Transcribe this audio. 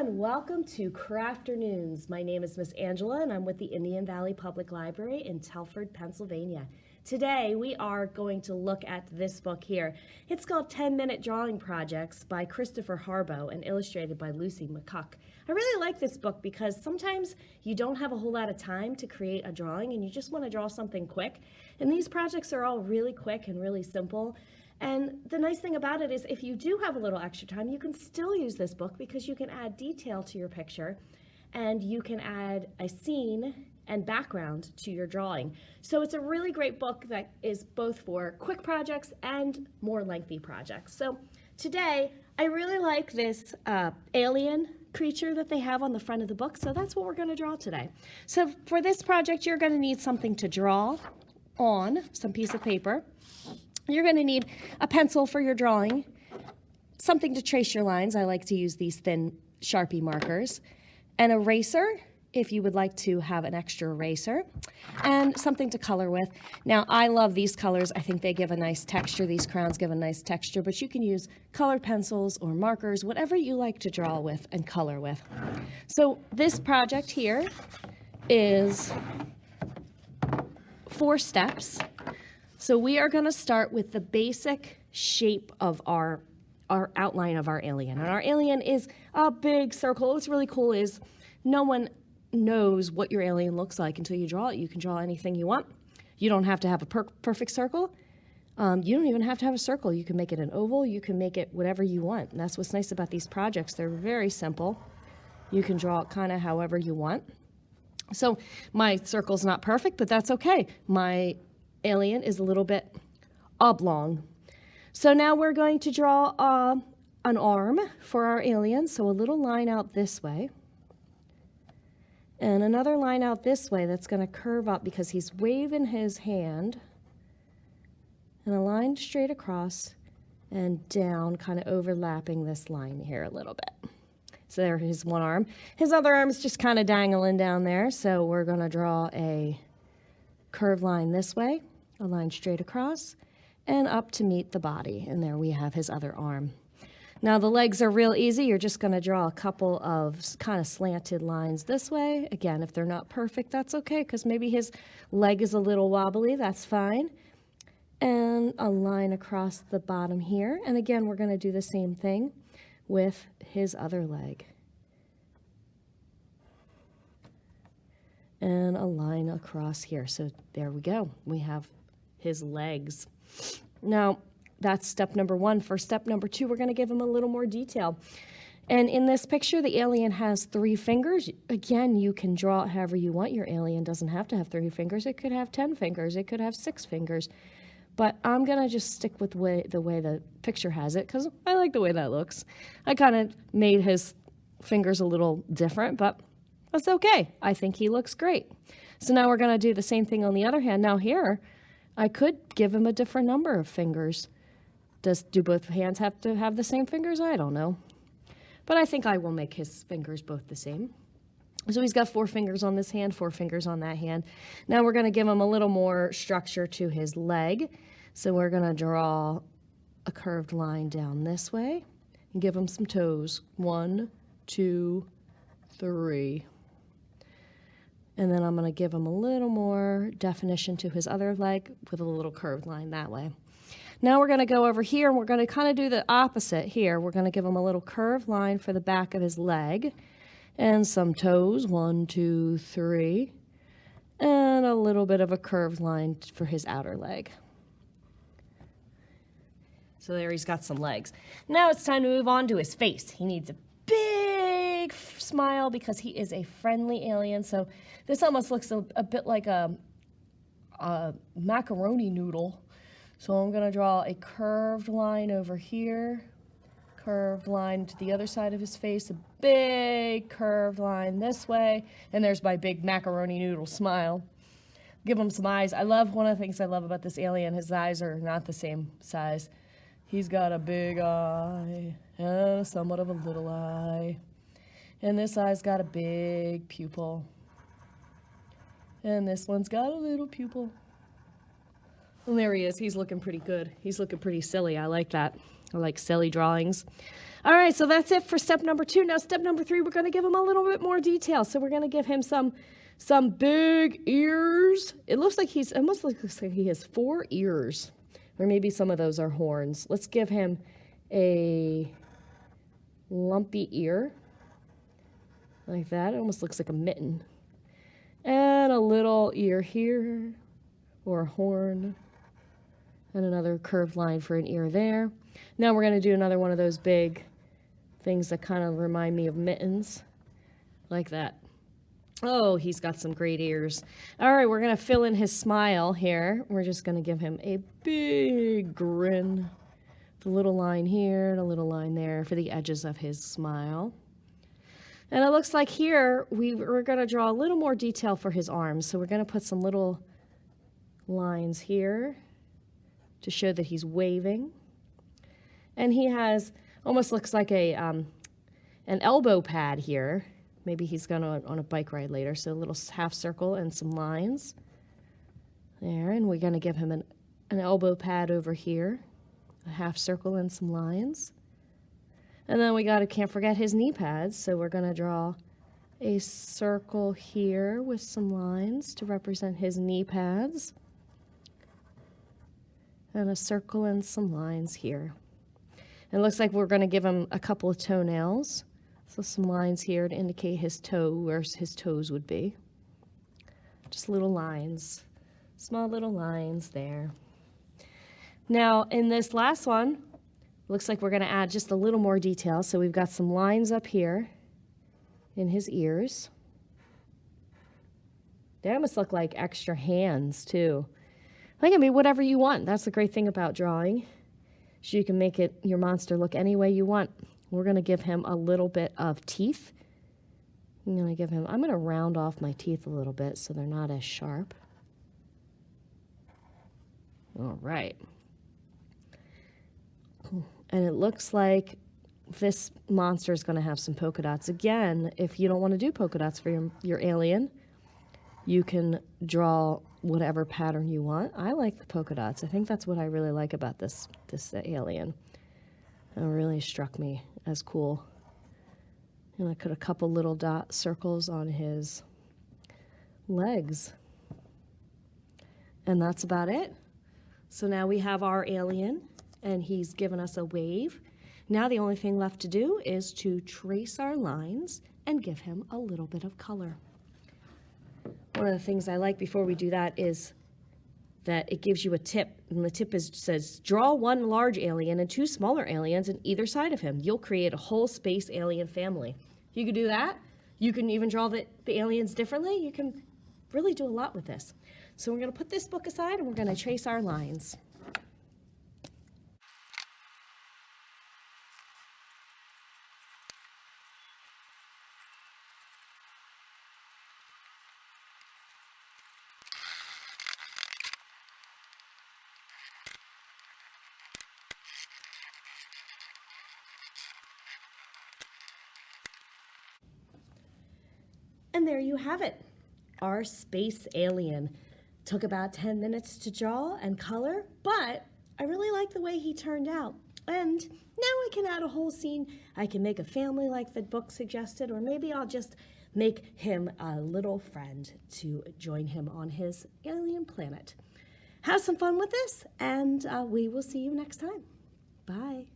everyone, welcome to Crafternoons. My name is Miss Angela and I'm with the Indian Valley Public Library in Telford, Pennsylvania. Today we are going to look at this book here. It's called 10-Minute Drawing Projects by Christopher Harbo and illustrated by Lucy McCuck. I really like this book because sometimes you don't have a whole lot of time to create a drawing and you just want to draw something quick. And these projects are all really quick and really simple. And the nice thing about it is if you do have a little extra time, you can still use this book because you can add detail to your picture and you can add a scene and background to your drawing. So it's a really great book that is both for quick projects and more lengthy projects. So today, I really like this alien creature that they have on the front of the book, so that's what we're going to draw today. So for this project, you're going to need something to draw on, some piece of paper. You're going to need a pencil for your drawing, something to trace your lines. I like to use these thin Sharpie markers, an eraser, if you would like to have an extra eraser, and something to color with. Now, I love these colors. I think they give a nice texture. These crowns give a nice texture, but you can use colored pencils or markers, whatever you like to draw with and color with. So this project here is 4 steps. So we are going to start with the basic shape of our outline of our alien. And our alien is a big circle. What's really cool is no one knows what your alien looks like until you draw it. You can draw anything you want. You don't have to have a perfect circle. You don't even have to have a circle. You can make it an oval. You can make it whatever you want. And that's what's nice about these projects. They're very simple. You can draw it kind of however you want. So my circle's not perfect, but that's okay. My alien is a little bit oblong. So now we're going to draw an arm for our alien. So a little line out this way. And another line out this way that's going to curve up because he's waving his hand. And a line straight across and down, kind of overlapping this line here a little bit. So there's his one arm. His other arm's just kind of dangling down there. So we're going to draw a curved line this way, a line straight across, and up to meet the body. And there we have his other arm. Now the legs are real easy. You're just going to draw a couple of kind of slanted lines this way. Again, if they're not perfect, that's okay, because maybe his leg is a little wobbly. That's fine. And a line across the bottom here. And again, we're going to do the same thing with his other leg. And a line across here. So there we go. We have his legs. Now, that's step number 1. For step number 2, we're going to give him a little more detail. And in this picture, the alien has 3 fingers. Again, you can draw it however you want. Your alien doesn't have to have 3 fingers. It could have 10 fingers. It could have 6 fingers. But I'm going to just stick with the way the picture has it because I like the way that looks. I kind of made his fingers a little different, but that's okay. I think he looks great. So now we're going to do the same thing on the other hand. Now here, I could give him a different number of fingers. Do both hands have to have the same fingers? I don't know. But I think I will make his fingers both the same. So he's got 4 fingers on this hand, 4 fingers on that hand. Now we're going to give him a little more structure to his leg. So we're going to draw a curved line down this way and give him some toes. 1, 2, 3. And then I'm going to give him a little more definition to his other leg with a little curved line that way. Now we're going to go over here and we're going to kind of do the opposite here. We're going to give him a little curved line for the back of his leg and some toes, 1, 2, 3, and a little bit of a curved line for his outer leg. So there he's got some legs. Now it's time to move on to his face. He needs a big smile because he is a friendly alien. So this almost looks a bit like a macaroni noodle. So I'm going to draw a curved line over here, curved line to the other side of his face, a big curved line this way, and there's my big macaroni noodle smile. Give him some eyes. One of the things I love about this alien, his eyes are not the same size. He's got a big eye and somewhat of a little eye. And this eye's got a big pupil. And this one's got a little pupil. And there he is. He's looking pretty good. He's looking pretty silly. I like that. I like silly drawings. All right, so that's it for step number 2. Now step number 3, we're going to give him a little bit more detail. So we're going to give him some big ears. It looks like almost looks like he has 4 ears, or maybe some of those are horns. Let's give him a lumpy ear like that. It almost looks like a mitten. And a little ear here, or a horn, and another curved line for an ear there. Now we're going to do another one of those big things that kind of remind me of mittens, like that. Oh, he's got some great ears. All right, we're going to fill in his smile here. We're just going to give him a big grin. A little line here and a little line there for the edges of his smile. And it looks like here we're going to draw a little more detail for his arms. So we're going to put some little lines here to show that he's waving. And he has, almost looks like an elbow pad here. Maybe he's going on a bike ride later. So a little half circle and some lines there. And we're going to give him an elbow pad over here, a half circle and some lines. And then can't forget his knee pads. So we're going to draw a circle here with some lines to represent his knee pads. And a circle and some lines here. And it looks like we're going to give him a couple of toenails. So some lines here to indicate his toe, where his toes would be. Just little lines, small little lines there. Now in this last one, looks like we're going to add just a little more detail. So we've got some lines up here in his ears. They almost look like extra hands too. Like, I mean, whatever you want. That's the great thing about drawing. So you can make your monster look any way you want. We're going to give him a little bit of teeth. I'm going to round off my teeth a little bit so they're not as sharp. All right. And it looks like this monster is going to have some polka dots. Again, if you don't want to do polka dots for your alien, you can draw whatever pattern you want. I like the polka dots. I think that's what I really like about this alien. It really struck me as cool. And I put a couple little dot circles on his legs. And that's about it. So now we have our alien, and he's given us a wave. Now the only thing left to do is to trace our lines and give him a little bit of color. One of the things I like before we do that is that it gives you a tip, and the tip says, draw 1 large alien and 2 smaller aliens on either side of him. You'll create a whole space alien family. You can do that. You can even draw the aliens differently. You can really do a lot with this. So we're going to put this book aside, and we're going to trace our lines. And there you have it. Our space alien. Took about 10 minutes to draw and color, but I really like the way he turned out. And now I can add a whole scene. I can make a family like the book suggested, or maybe I'll just make him a little friend to join him on his alien planet. Have some fun with this, and we will see you next time. Bye.